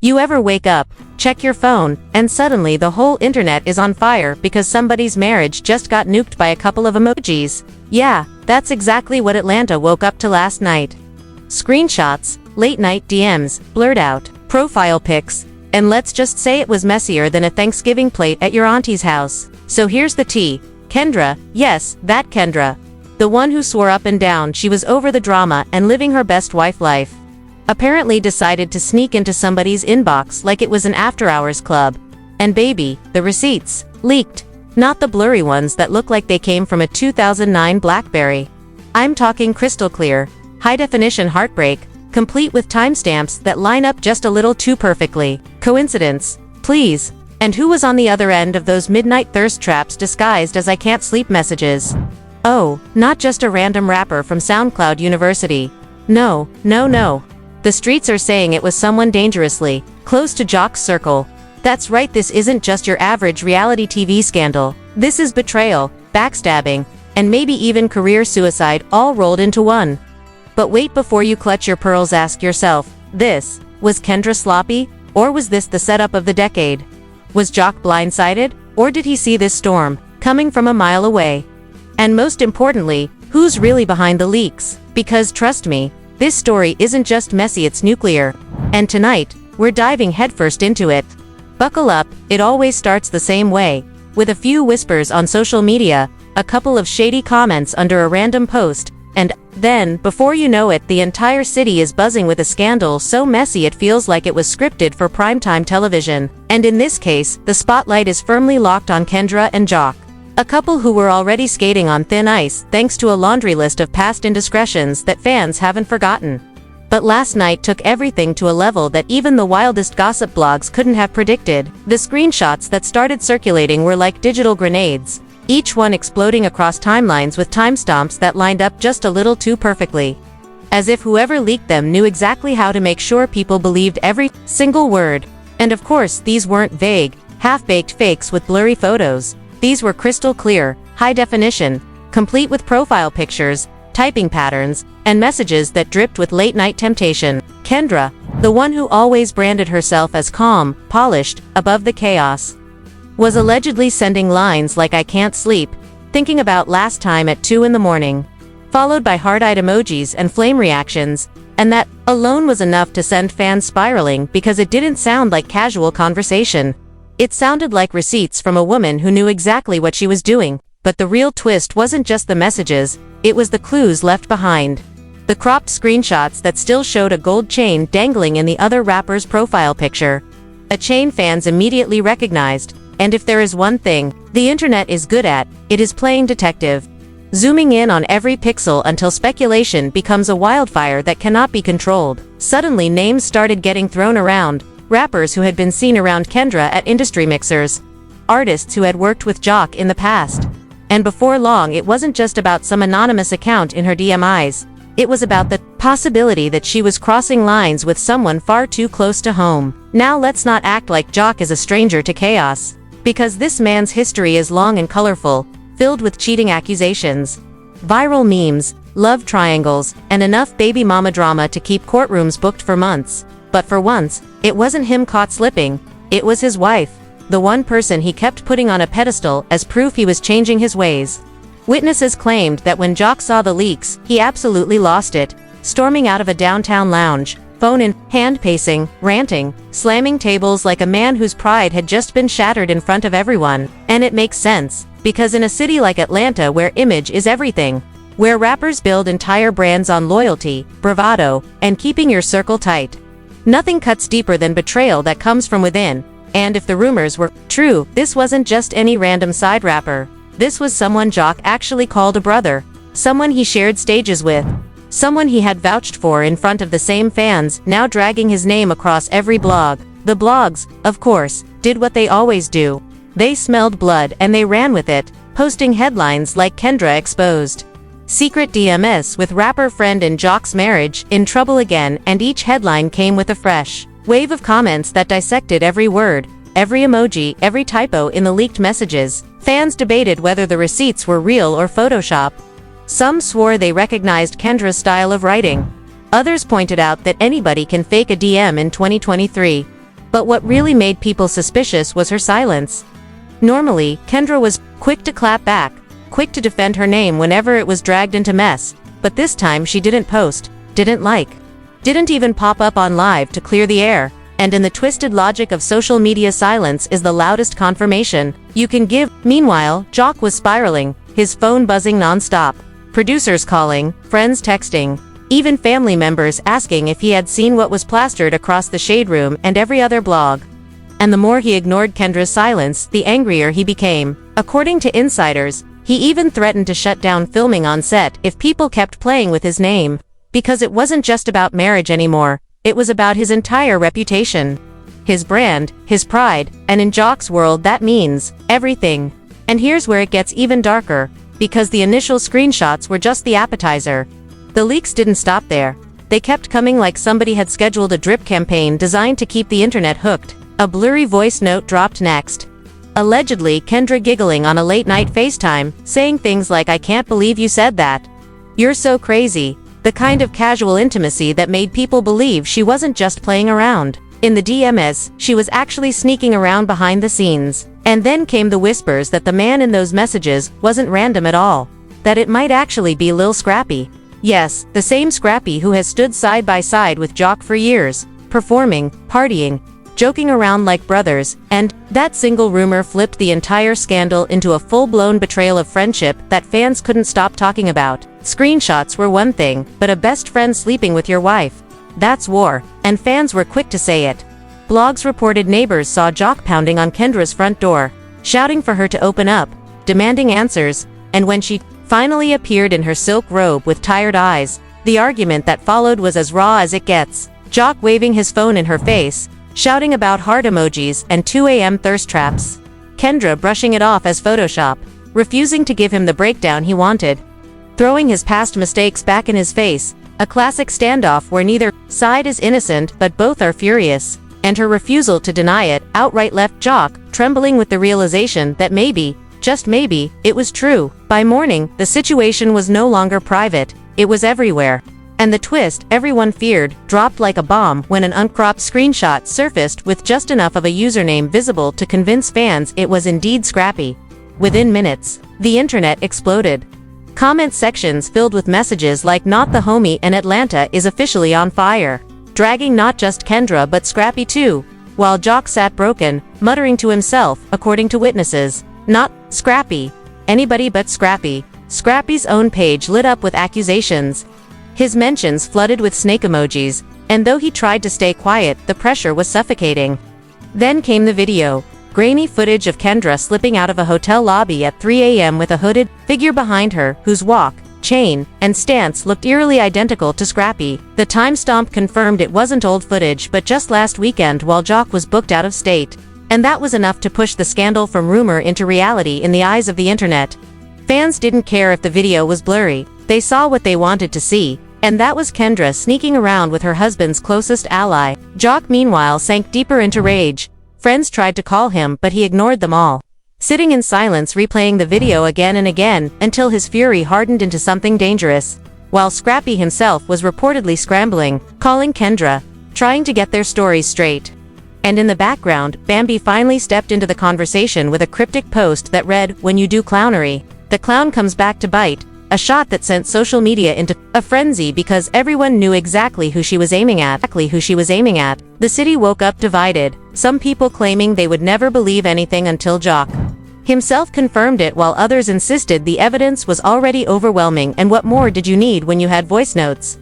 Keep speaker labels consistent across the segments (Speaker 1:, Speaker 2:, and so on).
Speaker 1: You ever wake up, check your phone, and suddenly the whole internet is on fire because somebody's marriage just got nuked by a couple of emojis? Yeah, that's exactly what Atlanta woke up to last night. Screenshots, late-night DMs, blurred out, profile pics, and let's just say it was messier than a Thanksgiving plate at your auntie's house. So here's the tea. Kendra, yes, that Kendra. The one who swore up and down she was over the drama and living her best wife life, apparently decided to sneak into somebody's inbox like it was an after-hours club. And baby, the receipts leaked. Not the blurry ones that look like they came from a 2009 BlackBerry. I'm talking crystal clear, high-definition heartbreak, complete with timestamps that line up just a little too perfectly. Coincidence? Please. And who was on the other end of those midnight thirst traps disguised as I can't sleep messages? Oh, not just a random rapper from SoundCloud University. No. The streets are saying it was someone dangerously close to Jock's circle. That's right, this isn't just your average reality TV scandal. This is betrayal, backstabbing, and maybe even career suicide all rolled into one. But wait, before you clutch your pearls, ask yourself, was Kendra sloppy, or was this the setup of the decade? Was Jock blindsided, or did he see this storm coming from a mile away? And most importantly, who's really behind the leaks? Because trust me, this story isn't just messy, it's nuclear. And tonight, we're diving headfirst into it. Buckle up, it always starts the same way, with a few whispers on social media, a couple of shady comments under a random post, and then, before you know it, the entire city is buzzing with a scandal so messy it feels like it was scripted for primetime television. And in this case, the spotlight is firmly locked on Kendra and Jock, a couple who were already skating on thin ice thanks to a laundry list of past indiscretions that fans haven't forgotten. But last night took everything to a level that even the wildest gossip blogs couldn't have predicted. The screenshots that started circulating were like digital grenades, each one exploding across timelines with timestamps that lined up just a little too perfectly. As if whoever leaked them knew exactly how to make sure people believed every single word. And of course, these weren't vague, half-baked fakes with blurry photos. These were crystal clear, high definition, complete with profile pictures, typing patterns, and messages that dripped with late-night temptation. Kendra, the one who always branded herself as calm, polished, above the chaos, was allegedly sending lines like "I can't sleep, thinking about last time at 2 in the morning, followed by heart-eyed emojis and flame reactions, and that alone was enough to send fans spiraling because it didn't sound like casual conversation. It sounded like receipts from a woman who knew exactly what she was doing. But the real twist wasn't just the messages, it was the clues left behind. The cropped screenshots that still showed a gold chain dangling in the other rapper's profile picture. A chain fans immediately recognized, and if there is one thing the internet is good at, it is playing detective. Zooming in on every pixel until speculation becomes a wildfire that cannot be controlled. Suddenly names started getting thrown around. Rappers who had been seen around Kendra at industry mixers, artists who had worked with Jock in the past. And before long, it wasn't just about some anonymous account in her DMs. It was about the possibility that she was crossing lines with someone far too close to home. Now let's not act like Jock is a stranger to chaos, because this man's history is long and colorful, filled with cheating accusations, viral memes, love triangles, and enough baby mama drama to keep courtrooms booked for months. But for once, it wasn't him caught slipping, it was his wife, the one person he kept putting on a pedestal as proof he was changing his ways. Witnesses claimed that when Jock saw the leaks, he absolutely lost it, storming out of a downtown lounge, phone in hand, pacing, ranting, slamming tables like a man whose pride had just been shattered in front of everyone. And it makes sense, because in a city like Atlanta where image is everything, where rappers build entire brands on loyalty, bravado, and keeping your circle tight, nothing cuts deeper than betrayal that comes from within. And if the rumors were true, this wasn't just any random side rapper. This was someone Jock actually called a brother, someone he shared stages with, someone he had vouched for in front of the same fans, now dragging his name across every blog. The blogs, of course, did what they always do. They smelled blood and they ran with it, posting headlines like "Kendra exposed," "Secret DMS with rapper friend in Jock's marriage, in trouble again," and each headline came with a fresh wave of comments that dissected every word, every emoji, every typo in the leaked messages. Fans debated whether the receipts were real or Photoshop. Some swore they recognized Kendra's style of writing. Others pointed out that anybody can fake a DM in 2023. But what really made people suspicious was her silence. Normally, Kendra was quick to clap back, quick to defend her name whenever it was dragged into mess, but this time she didn't post, didn't like, didn't even pop up on live to clear the air. And in the twisted logic of social media, silence is the loudest confirmation you can give. Meanwhile, Jock was spiraling, his phone buzzing non-stop, producers calling, friends texting, even family members asking if he had seen what was plastered across the shade room and every other blog. And the more he ignored Kendra's silence, the angrier he became. According to insiders, he even threatened to shut down filming on set if people kept playing with his name. Because it wasn't just about marriage anymore, it was about his entire reputation, his brand, his pride, and in Jock's world that means everything. And here's where it gets even darker, because the initial screenshots were just the appetizer. The leaks didn't stop there. They kept coming like somebody had scheduled a drip campaign designed to keep the internet hooked. A blurry voice note dropped next. Allegedly, Kendra giggling on a late-night FaceTime, saying things like, "I can't believe you said that. You're so crazy." The kind of casual intimacy that made people believe she wasn't just playing around. In the DMs, she was actually sneaking around behind the scenes. And then came the whispers that the man in those messages wasn't random at all. That it might actually be Lil Scrappy. Yes, the same Scrappy who has stood side by side with Jock for years, performing, partying, joking around like brothers, and that single rumor flipped the entire scandal into a full-blown betrayal of friendship that fans couldn't stop talking about. Screenshots were one thing, but a best friend sleeping with your wife, that's war, and fans were quick to say it. Blogs reported neighbors saw Jock pounding on Kendra's front door, shouting for her to open up, demanding answers, and when she finally appeared in her silk robe with tired eyes, the argument that followed was as raw as it gets. Jock waving his phone in her face, shouting about heart emojis and 2 a.m. thirst traps. Kendra brushing it off as Photoshop, refusing to give him the breakdown he wanted. Throwing his past mistakes back in his face, a classic standoff where neither side is innocent but both are furious, and her refusal to deny it outright left Jock trembling with the realization that maybe, just maybe, it was true. By morning, the situation was no longer private, it was everywhere. And the twist everyone feared dropped like a bomb when an uncropped screenshot surfaced with just enough of a username visible to convince fans it was indeed Scrappy. Within minutes, the internet exploded. Comment sections filled with messages like "Not the homie" and "Atlanta is officially on fire," dragging not just Kendra but Scrappy too, while Jock sat broken, muttering to himself, according to witnesses, "Not Scrappy. Anybody but Scrappy." Scrappy's own page lit up with accusations. His mentions flooded with snake emojis, and though he tried to stay quiet, the pressure was suffocating. Then came the video. Grainy footage of Kendra slipping out of a hotel lobby at 3 a.m. with a hooded figure behind her, whose walk, chain, and stance looked eerily identical to Scrappy. The timestamp confirmed it wasn't old footage but just last weekend while Jock was booked out of state. And that was enough to push the scandal from rumor into reality in the eyes of the internet. Fans didn't care if the video was blurry, they saw what they wanted to see. And that was Kendra sneaking around with her husband's closest ally. Jock meanwhile sank deeper into rage. Friends tried to call him but he ignored them all, sitting in silence replaying the video again and again until his fury hardened into something dangerous, while Scrappy himself was reportedly scrambling, calling Kendra, trying to get their stories straight. And in the background, Bambi finally stepped into the conversation with a cryptic post that read, "When you do clownery, the clown comes back to bite," a shot that sent social media into a frenzy because everyone knew exactly who she was aiming at. The city woke up divided, some people claiming they would never believe anything until Jock himself confirmed it, while others insisted the evidence was already overwhelming and what more did you need when you had voice notes,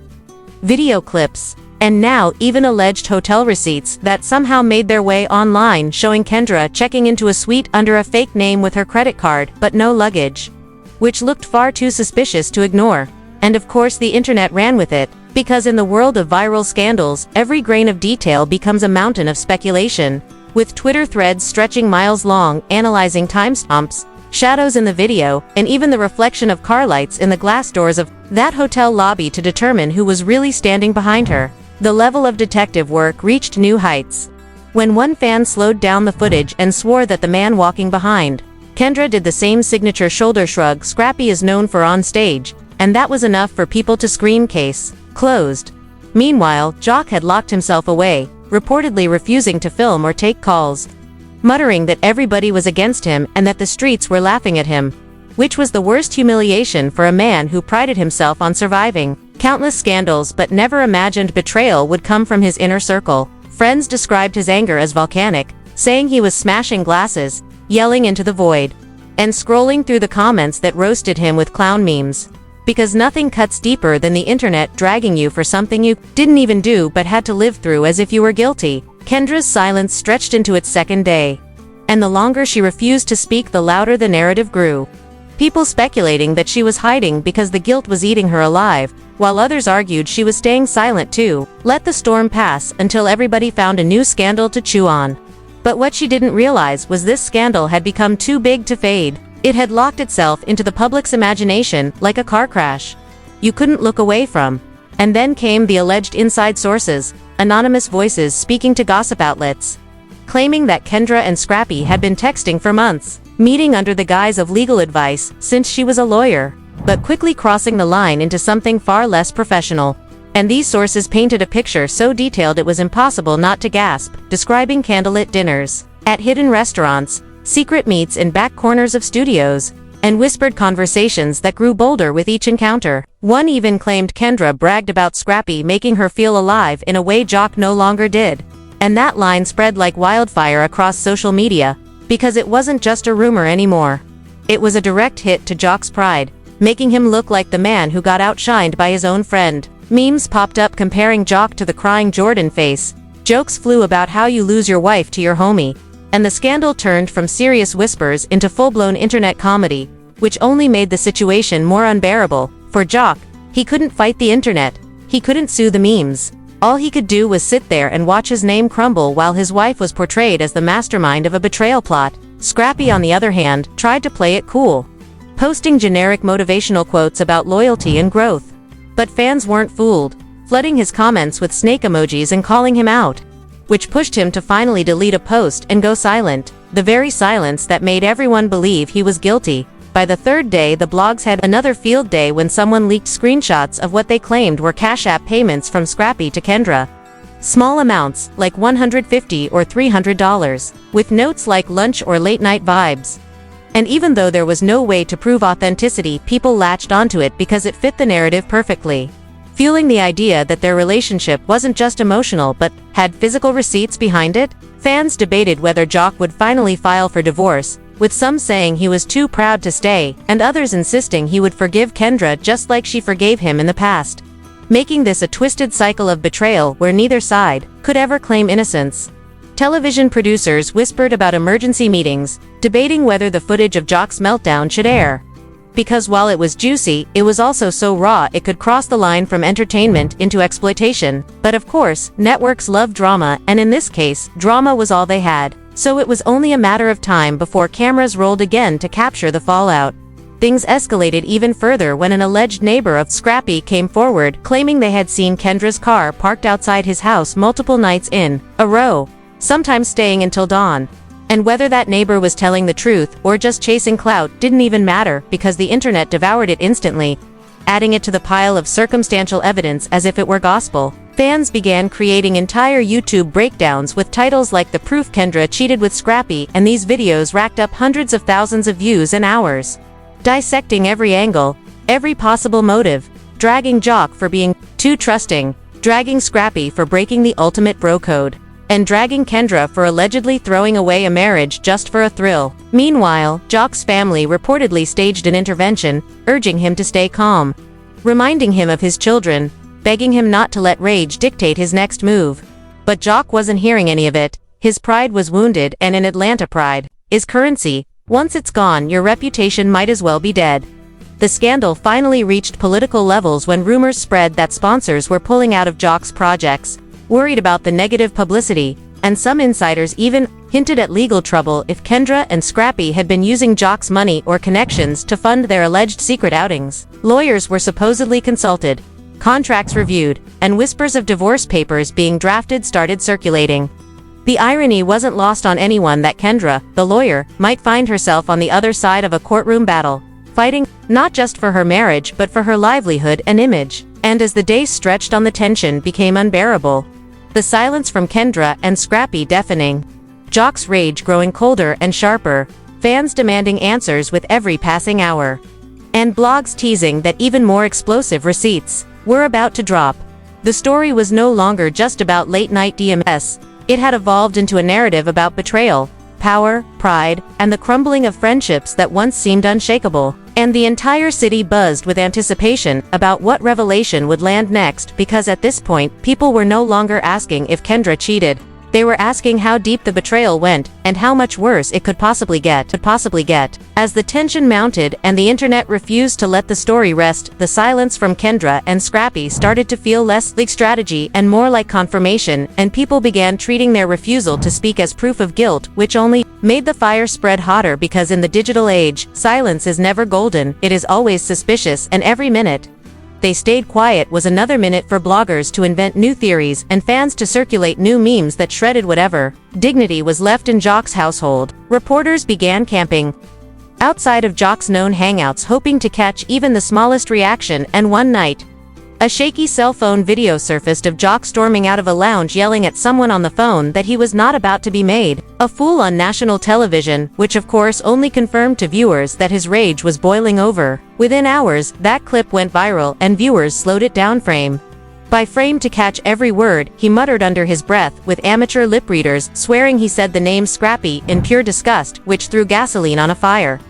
Speaker 1: video clips, and now even alleged hotel receipts that somehow made their way online showing Kendra checking into a suite under a fake name with her credit card but no luggage, which looked far too suspicious to ignore. And of course the internet ran with it, because in the world of viral scandals, every grain of detail becomes a mountain of speculation, with Twitter threads stretching miles long, analyzing timestamps, shadows in the video, and even the reflection of car lights in the glass doors of that hotel lobby to determine who was really standing behind her. The level of detective work reached new heights. When one fan slowed down the footage and swore that the man walking behind Kendra did the same signature shoulder shrug Scrappy is known for on stage, and that was enough for people to scream case closed. Meanwhile, Jock had locked himself away, reportedly refusing to film or take calls, muttering that everybody was against him and that the streets were laughing at him, which was the worst humiliation for a man who prided himself on surviving countless scandals but never imagined betrayal would come from his inner circle. Friends described his anger as volcanic, saying he was smashing glasses, yelling into the void, and scrolling through the comments that roasted him with clown memes. Because nothing cuts deeper than the internet dragging you for something you didn't even do but had to live through as if you were guilty. Kendra's silence stretched into its second day, and the longer she refused to speak, the louder the narrative grew. People speculating that she was hiding because the guilt was eating her alive, while others argued she was staying silent to let the storm pass until everybody found a new scandal to chew on. But what she didn't realize was this scandal had become too big to fade. It had locked itself into the public's imagination like a car crash you couldn't look away from. And then came the alleged inside sources, anonymous voices speaking to gossip outlets, claiming that Kendra and Scrappy had been texting for months, meeting under the guise of legal advice since she was a lawyer, but quickly crossing the line into something far less professional. And these sources painted a picture so detailed it was impossible not to gasp, describing candlelit dinners at hidden restaurants, secret meets in back corners of studios, and whispered conversations that grew bolder with each encounter. One even claimed Kendra bragged about Scrappy making her feel alive in a way Jock no longer did. And that line spread like wildfire across social media, because it wasn't just a rumor anymore. It was a direct hit to Jock's pride, making him look like the man who got outshined by his own friend. Memes popped up comparing Jock to the crying Jordan face. Jokes flew about how you lose your wife to your homie. And the scandal turned from serious whispers into full-blown internet comedy, which only made the situation more unbearable. For Jock, he couldn't fight the internet. He couldn't sue the memes. All he could do was sit there and watch his name crumble while his wife was portrayed as the mastermind of a betrayal plot. Scrappy, on the other hand, tried to play it cool, posting generic motivational quotes about loyalty and growth. But fans weren't fooled, flooding his comments with snake emojis and calling him out, which pushed him to finally delete a post and go silent, the very silence that made everyone believe he was guilty. By the third day, the blogs had another field day when someone leaked screenshots of what they claimed were Cash App payments from Scrappy to Kendra. Small amounts, like $150 or $300, with notes like lunch or late-night vibes. And even though there was no way to prove authenticity, people latched onto it because it fit the narrative perfectly, fueling the idea that their relationship wasn't just emotional but had physical receipts behind it. Fans debated whether Jock would finally file for divorce, with some saying he was too proud to stay, and others insisting he would forgive Kendra just like she forgave him in the past, making this a twisted cycle of betrayal where neither side could ever claim innocence. Television producers whispered about emergency meetings, debating whether the footage of Jock's meltdown should air, because while it was juicy, it was also so raw it could cross the line from entertainment into exploitation. But of course, networks love drama, and in this case, drama was all they had. So it was only a matter of time before cameras rolled again to capture the fallout. Things escalated even further when an alleged neighbor of Scrappy came forward, claiming they had seen Kendra's car parked outside his house multiple nights in a row, sometimes staying until dawn. And whether that neighbor was telling the truth or just chasing clout didn't even matter, because the internet devoured it instantly, adding it to the pile of circumstantial evidence as if it were gospel. Fans began creating entire YouTube breakdowns with titles like "The Proof Kendra Cheated with Scrappy," and these videos racked up hundreds of thousands of views in hours, dissecting every angle, every possible motive, dragging Jock for being too trusting, dragging Scrappy for breaking the ultimate bro code, and dragging Kendra for allegedly throwing away a marriage just for a thrill. Meanwhile, Jock's family reportedly staged an intervention, urging him to stay calm, reminding him of his children, begging him not to let rage dictate his next move. But Jock wasn't hearing any of it. His pride was wounded, and in Atlanta, pride is currency. Once it's gone, your reputation might as well be dead. The scandal finally reached political levels when rumors spread that sponsors were pulling out of Jock's projects, worried about the negative publicity, and some insiders even hinted at legal trouble if Kendra and Scrappy had been using Jock's money or connections to fund their alleged secret outings. Lawyers were supposedly consulted, contracts reviewed, and whispers of divorce papers being drafted started circulating. The irony wasn't lost on anyone that Kendra, the lawyer, might find herself on the other side of a courtroom battle, fighting not just for her marriage but for her livelihood and image. And as the days stretched on, the tension became unbearable. The silence from Kendra and Scrappy deafening. Jock's rage growing colder and sharper, fans demanding answers with every passing hour. And blogs teasing that even more explosive receipts were about to drop. The story was no longer just about late-night DMS, it had evolved into a narrative about betrayal, power, pride, and the crumbling of friendships that once seemed unshakable. And the entire city buzzed with anticipation about what revelation would land next, because at this point, people were no longer asking if Kendra cheated. They were asking how deep the betrayal went, and how much worse it could possibly get. As the tension mounted and the internet refused to let the story rest, the silence from Kendra and Scrappy started to feel less like strategy and more like confirmation, and people began treating their refusal to speak as proof of guilt, which only made the fire spread hotter, because in the digital age, silence is never golden, it is always suspicious, and every minute they stayed quiet was another minute for bloggers to invent new theories and fans to circulate new memes that shredded whatever dignity was left in Jock's household. Reporters began camping outside of Jock's known hangouts, hoping to catch even the smallest reaction, and one night, a shaky cell phone video surfaced of Jock storming out of a lounge yelling at someone on the phone that he was not about to be made a fool on national television, which of course only confirmed to viewers that his rage was boiling over. Within hours, that clip went viral and viewers slowed it down frame by frame to catch every word he muttered under his breath, with amateur lip readers swearing he said the name Scrappy in pure disgust, which threw gasoline on a fire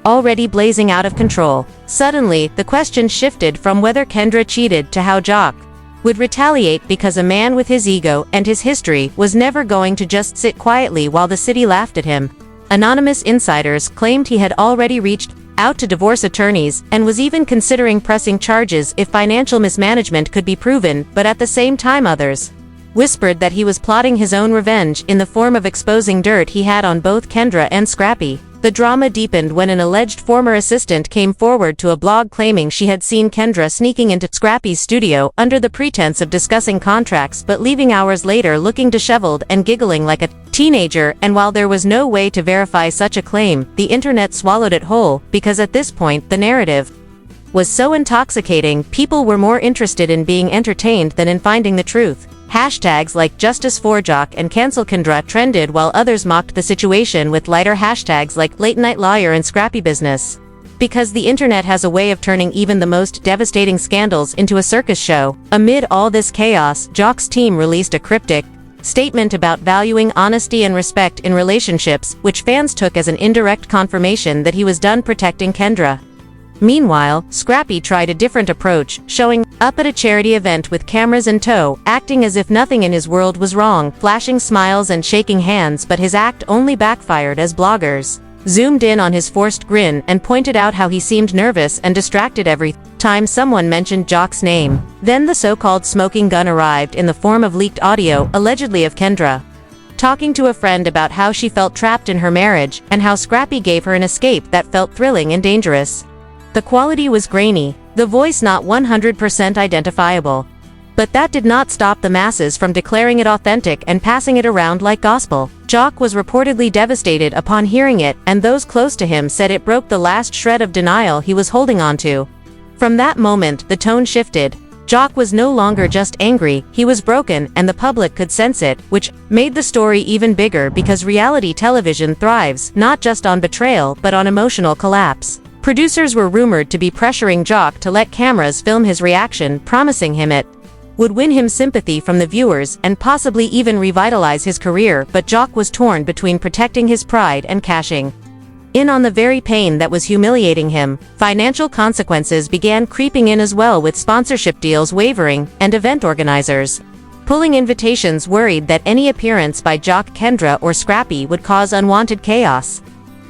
Speaker 1: already blazing out of control. Suddenly, the question shifted from whether Kendra cheated to how Jock would retaliate, because a man with his ego and his history was never going to just sit quietly while the city laughed at him. Anonymous insiders claimed he had already reached out to divorce attorneys and was even considering pressing charges if financial mismanagement could be proven, but at the same time others whispered that he was plotting his own revenge in the form of exposing dirt he had on both Kendra and Scrappy. The drama deepened when an alleged former assistant came forward to a blog claiming she had seen Kendra sneaking into Scrappy's studio under the pretense of discussing contracts, but leaving hours later looking disheveled and giggling like a teenager. And while there was no way to verify such a claim, the internet swallowed it whole, because at this point the narrative was so intoxicating, people were more interested in being entertained than in finding the truth. Hashtags like Justice for Jock and Cancel Kendra trended, while others mocked the situation with lighter hashtags like Late Night Liar and Scrappy Business. Because the internet has a way of turning even the most devastating scandals into a circus show. Amid all this chaos, Jock's team released a cryptic statement about valuing honesty and respect in relationships, which fans took as an indirect confirmation that he was done protecting Kendra. Meanwhile, Scrappy tried a different approach, showing up at a charity event with cameras in tow, acting as if nothing in his world was wrong, flashing smiles and shaking hands, but his act only backfired as bloggers zoomed in on his forced grin and pointed out how he seemed nervous and distracted every time someone mentioned Jock's name. Then the so-called smoking gun arrived in the form of leaked audio, allegedly of Kendra talking to a friend about how she felt trapped in her marriage, and how Scrappy gave her an escape that felt thrilling and dangerous. The quality was grainy, the voice not 100% identifiable. But that did not stop the masses from declaring it authentic and passing it around like gospel. Jock was reportedly devastated upon hearing it, and those close to him said it broke the last shred of denial he was holding onto. From that moment, the tone shifted. Jock was no longer just angry, he was broken, and the public could sense it, which made the story even bigger, because reality television thrives not just on betrayal but on emotional collapse. Producers were rumored to be pressuring Jock to let cameras film his reaction, promising him it would win him sympathy from the viewers and possibly even revitalize his career, but Jock was torn between protecting his pride and cashing in on the very pain that was humiliating him. Financial consequences began creeping in as well, with sponsorship deals wavering and event organizers pulling invitations, worried that any appearance by Jock, Kendra, or Scrappy would cause unwanted chaos.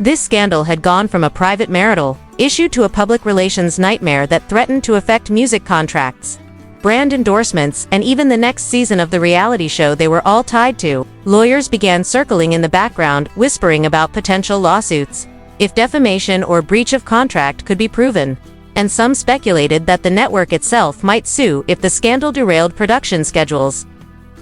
Speaker 1: This scandal had gone from a private marital issue to a public relations nightmare that threatened to affect music contracts, brand endorsements, and even the next season of the reality show they were all tied to. Lawyers began circling in the background, whispering about potential lawsuits if defamation or breach of contract could be proven. And some speculated that the network itself might sue if the scandal derailed production schedules.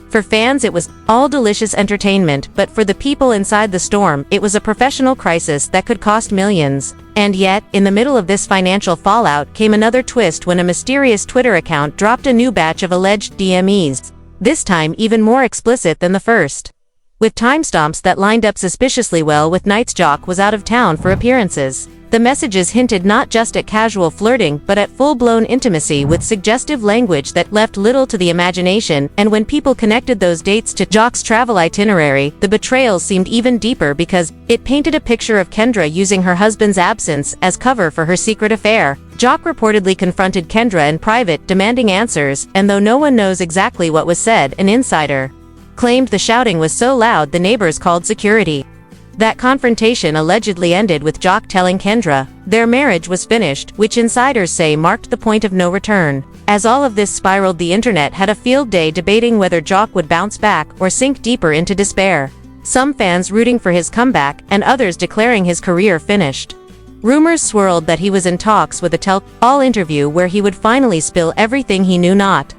Speaker 1: For fans, it was all delicious entertainment, but for the people inside the storm, it was a professional crisis that could cost millions. And yet, in the middle of this financial fallout came another twist when a mysterious Twitter account dropped a new batch of alleged DMEs. this time even more explicit than the first. With timestamps that lined up suspiciously well with nights Jock was out of town for appearances. The messages hinted not just at casual flirting but at full-blown intimacy with suggestive language that left little to the imagination, and when people connected those dates to Jock's travel itinerary, the betrayal seemed even deeper because it painted a picture of Kendra using her husband's absence as cover for her secret affair. Jock reportedly confronted Kendra in private, demanding answers, and though no one knows exactly what was said, an insider claimed the shouting was so loud the neighbors called security. That confrontation allegedly ended with Jock telling Kendra their marriage was finished, which insiders say marked the point of no return. As all of this spiraled, the internet had a field day debating whether Jock would bounce back or sink deeper into despair. Some fans rooting for his comeback and others declaring his career finished. Rumors swirled that he was in talks with a tell-all interview where he would finally spill everything he knew, not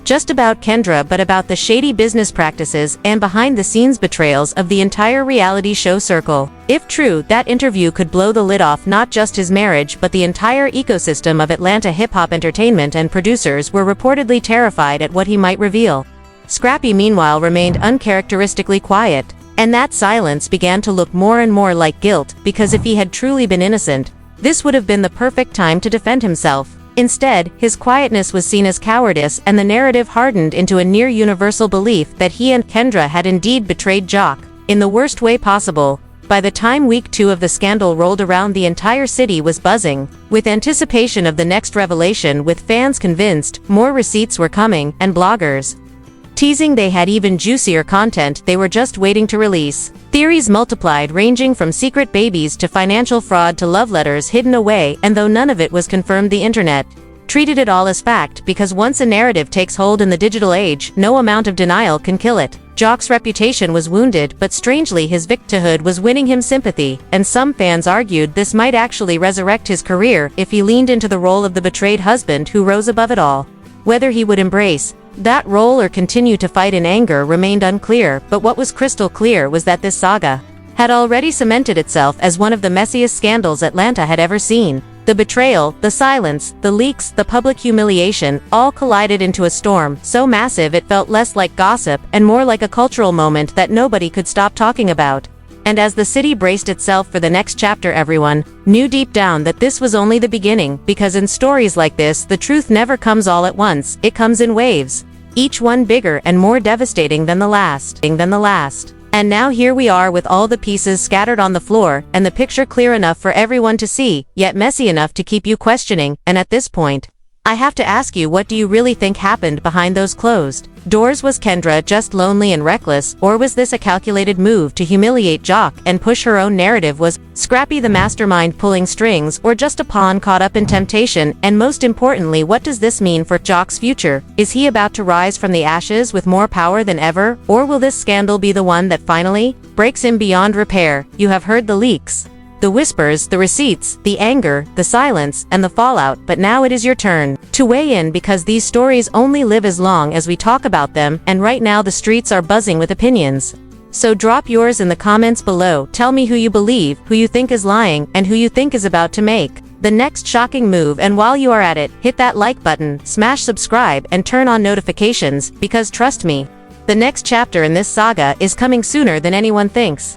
Speaker 1: just about Kendra but about the shady business practices and behind-the-scenes betrayals of the entire reality show circle. If true, that interview could blow the lid off not just his marriage but the entire ecosystem of Atlanta hip-hop entertainment, and producers were reportedly terrified at what he might reveal. Scrappy meanwhile remained uncharacteristically quiet, and that silence began to look more and more like guilt, because if he had truly been innocent, this would have been the perfect time to defend himself. Instead, his quietness was seen as cowardice, and the narrative hardened into a near-universal belief that he and Kendra had indeed betrayed Jock, in the worst way possible. By the time week 2 of the scandal rolled around, the entire city was buzzing with anticipation of the next revelation, with fans convinced more receipts were coming, and bloggers teasing they had even juicier content they were just waiting to release. Theories multiplied, ranging from secret babies to financial fraud to love letters hidden away, and though none of it was confirmed, the internet treated it all as fact, because once a narrative takes hold in the digital age, no amount of denial can kill it. Jock's reputation was wounded, but strangely his victimhood was winning him sympathy, and some fans argued this might actually resurrect his career if he leaned into the role of the betrayed husband who rose above it all. Whether he would embrace that role or continue to fight in anger remained unclear, but what was crystal clear was that this saga had already cemented itself as one of the messiest scandals Atlanta had ever seen. The betrayal, the silence, the leaks, the public humiliation, all collided into a storm so massive it felt less like gossip and more like a cultural moment that nobody could stop talking about. And as the city braced itself for the next chapter, everyone knew deep down that this was only the beginning, because in stories like this, the truth never comes all at once, it comes in waves, each one bigger and more devastating than the last. And now here we are with all the pieces scattered on the floor, and the picture clear enough for everyone to see, yet messy enough to keep you questioning, and at this point, I have to ask you, what do you really think happened behind those closed doors? Was Kendra just lonely and reckless, or was this a calculated move to humiliate Jock and push her own narrative? Was Scrappy the mastermind pulling strings, or just a pawn caught up in temptation? And most importantly, what does this mean for Jock's future? Is he about to rise from the ashes with more power than ever, or will this scandal be the one that finally breaks him beyond repair? You have heard the leaks, the whispers, the receipts, the anger, the silence, and the fallout, but now it is your turn to weigh in, because these stories only live as long as we talk about them, and right now the streets are buzzing with opinions. So drop yours in the comments below. Tell me who you believe, who you think is lying, and who you think is about to make the next shocking move. And while you are at it, hit that like button, smash subscribe, and turn on notifications, because trust me, the next chapter in this saga is coming sooner than anyone thinks.